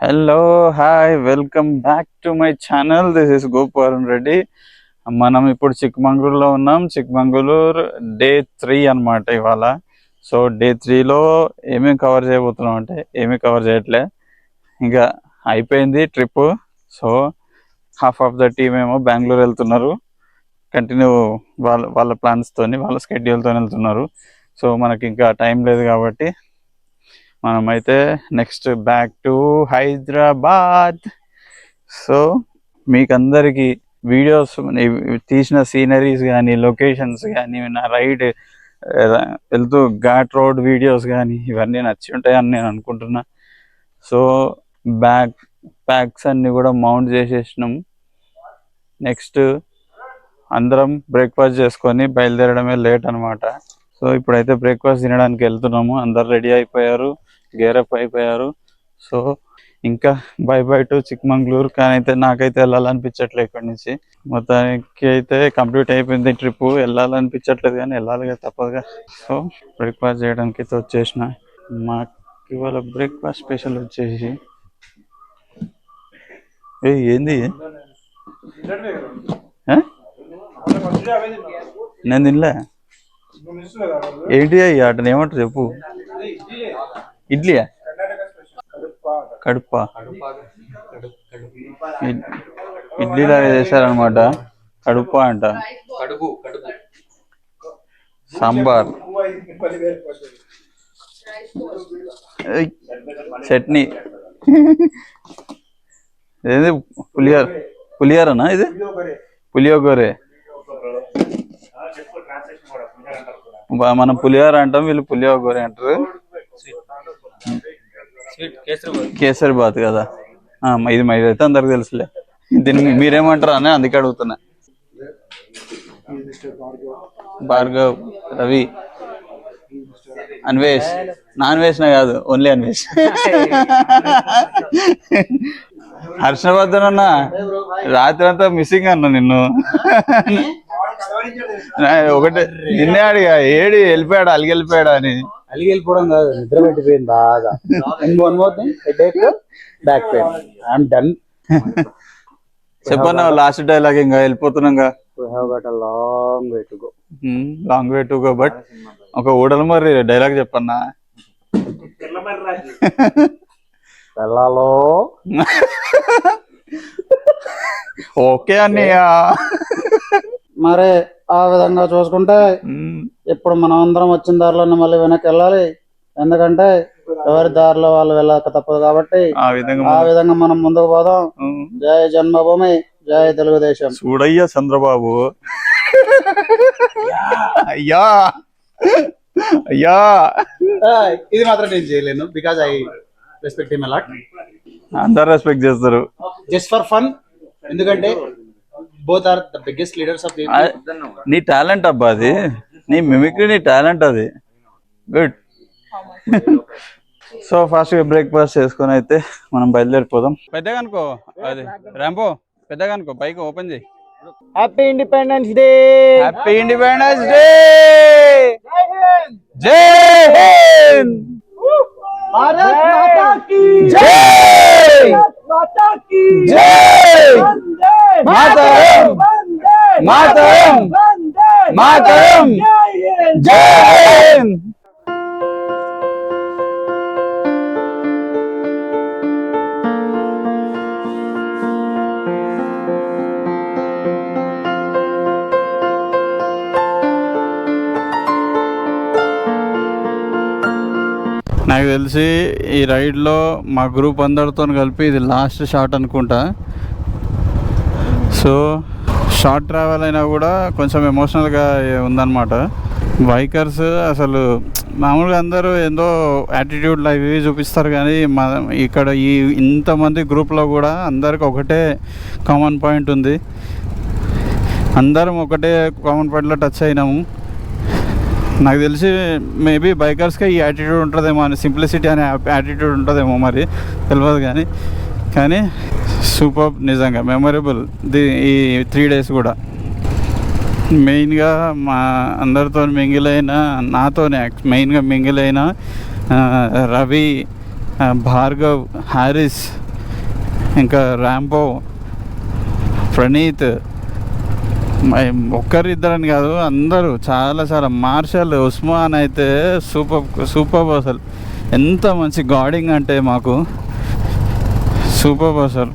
Hello hi welcome back to my channel. This is Gopal Reddy. మనం ఇప్పుడు చిక్మంగళూరులో ఉన్నాం. చిక్మంగళూరు డే 3 అనమాట ఇవాళ. సో డే 3లో ఏమేమి కవర్ చేయబోతున్నాం అంటే ఏమీ కవర్ చేయట్లే, ఇంకా అయిపోయింది trip. So half of the team ఏమో బెంగళూరు వెళ్తున్నారు, కంటిన్యూ వాళ్ళ ప్లాన్స్తోని వాళ్ళ స్కెడ్యూల్తో వెళ్తున్నారు. సో మనకి ఇంకా టైం లేదు కాబట్టి మనమైతే next back to Hyderabad. So మీకు అందరికీ వీడియోస్ తీసిన సీనరీస్ కానీ లొకేషన్స్ కానీ నా రైడ్ వెళ్తూ ఘాట్ రోడ్ వీడియోస్ కానీ ఇవన్నీ నచ్చి ఉంటాయని నేను అనుకుంటున్నా. సో ప్యాక్స్ అన్నీ కూడా మౌంట్ చేసేసినాం. నెక్స్ట్ అందరం బ్రేక్ఫాస్ట్ చేసుకొని బయలుదేరడమే లేట్ అనమాట. సో ఇప్పుడైతే బ్రేక్ఫాస్ట్ తినడానికి వెళ్తున్నాము. అందరు రెడీ అయిపోయారు, గేరప్ అయిపోయారు. సో ఇంకా బై బై టు చిక్మంగళూరు. కానీ అయితే నాకైతే వెళ్ళాలనిపించట్లేదు ఇక్కడి నుంచి. మొత్తానికి అయితే కంప్లీట్ అయిపోయింది ట్రిప్. వెళ్ళాలనిపించట్లేదు కానీ వెళ్ళాలిగా, తప్పదుగా. సో బ్రేక్ఫాస్ట్ చేయడానికి అయితే వచ్చేసిన. మాకు ఇవాళ బ్రేక్ఫాస్ట్ స్పెషల్ వచ్చేసి ఏంది, నేను తినలే. ఏంటి అయ్యా అటని ఏమంటారు చెప్పు. ఇడ్లీయా, కడుప ఇడ్లీలాగా చేశారనమాట. కడుప అంట, సాంబార్, చట్నీ. ఏది పులిహోరనా? ఇది పులియోగరే. మనం పులిహోర అంటాం, వీళ్ళు పులియోగరే అంటారు. కేసరి బాత్ కదా, ఇది అయితే అందరికి తెలుసులే. దీన్ని మీరేమంటారు అని అందుకే అడుగుతున్నా. భార్గవ్, రవి, అన్వేష్. నాన్ వేష్నా కాదు, ఓన్లీ అన్వేష్. హర్షవర్ధన్ అన్న రాత్రి అంతా మిస్సింగ్ అన్న నిన్ను. ఒకటే నిన్నే అడిగా, ఏడి వెళ్ళిపోయాడు, అలిగి వెళ్ళిపోయాడు అని. అలిగి వెళ్ళిపోవడం కాదు, నిద్ర పెట్టిపోయింది బాగా. Back pain. I'm done. చెప్పన్నా లాస్ట్ డైలాగ్. ఇంకా వెళ్ళిపోతున్నాగా. Long way to go but ఒక ఊడల మరి డైలాగ్ చెప్పన్నా. వెళ్ళాలో ఓకే అన్నయ్య. మరి ఆ విధంగా చూసుకుంటే ఇప్పుడు మనం అందరం వచ్చిన దారిలోనే మళ్ళీ వెనక్కి వెళ్ళాలి. ఎందుకంటే ఎవరి దారిలో వాళ్ళు వెళ్ళక తప్పదు కాబట్టి ఆ విధంగా మనం ముందుకు పోదాం. జై జన్మభూమి, జై తెలుగుదేశం. చూడయ్యా చంద్రబాబు. అయ్యా అయ్యా, ఇది మాత్రం నేను చేయలేను. Because I respect him a lot. అందరు రెస్పెక్ట్ చేస్తారు జస్ట్ ఫర్ ఫన్. ఎందుకంటే both are the biggest leaders of the. నీ టాలెంట్ అబ్బా, అది నీ మిమిక్రీ, నీ టాలెంట్ అది. గుడ్. సో ఫాస్ట్ గా బ్రేక్ఫాస్ట్ చేసుకొని అయితే మనం బయలుదేరిపోదాం. పెద్దగా అనుకో, అది ర్యాంపో పెద్దగా అనుకో, బైక్ ఓపెన్ చేయి. Happy independence day. Happy independence day. జై హింద్. भारत माता की जय. माता की जय. मातरम मातरम मातरम. जय हिंद. నాకు తెలిసి ఈ రైడ్లో మా గ్రూప్ అందరితో కలిపి ఇది లాస్ట్ షాట్ అనుకుంటా. సో షార్ట్ ట్రావెల్ అయినా కూడా కొంచెం ఎమోషనల్గా ఉందన్నమాట. బైకర్స్ అసలు మామూలుగా అందరూ ఏందో యాటిట్యూడ్లు అవి చూపిస్తారు, కానీ ఇక్కడ ఈ ఇంతమంది గ్రూప్లో కూడా అందరికి ఒకటే కామన్ పాయింట్ ఉంది. అందరం ఒకటే కామన్ పాయింట్లో టచ్ అయినాము. నాకు తెలిసి మేబీ బైకర్స్కే ఈ యాటిట్యూడ్ ఉంటుందేమో, అని సింప్లిసిటీ అనే యాటిట్యూడ్ ఉంటుందేమో, మరి తెలియదు. కానీ సూపర్, నిజంగా మెమొరబుల్ ఈ 3 days కూడా. మెయిన్గా మా అందరితో మింగిలైన, నాతోనే మెయిన్గా మింగిలైన రవి, భార్గవ్, హారిస్, ఇంకా ర్యాంపో, ప్రణీత్, ఒక్కరిద్దరని కాదు అందరూ చాలా మార్షల్, ఉస్మాన్ అయితే సూపర్ అసలు. ఎంత మంచి గార్డింగ్ అంటే మాకు సూపర్ అసలు.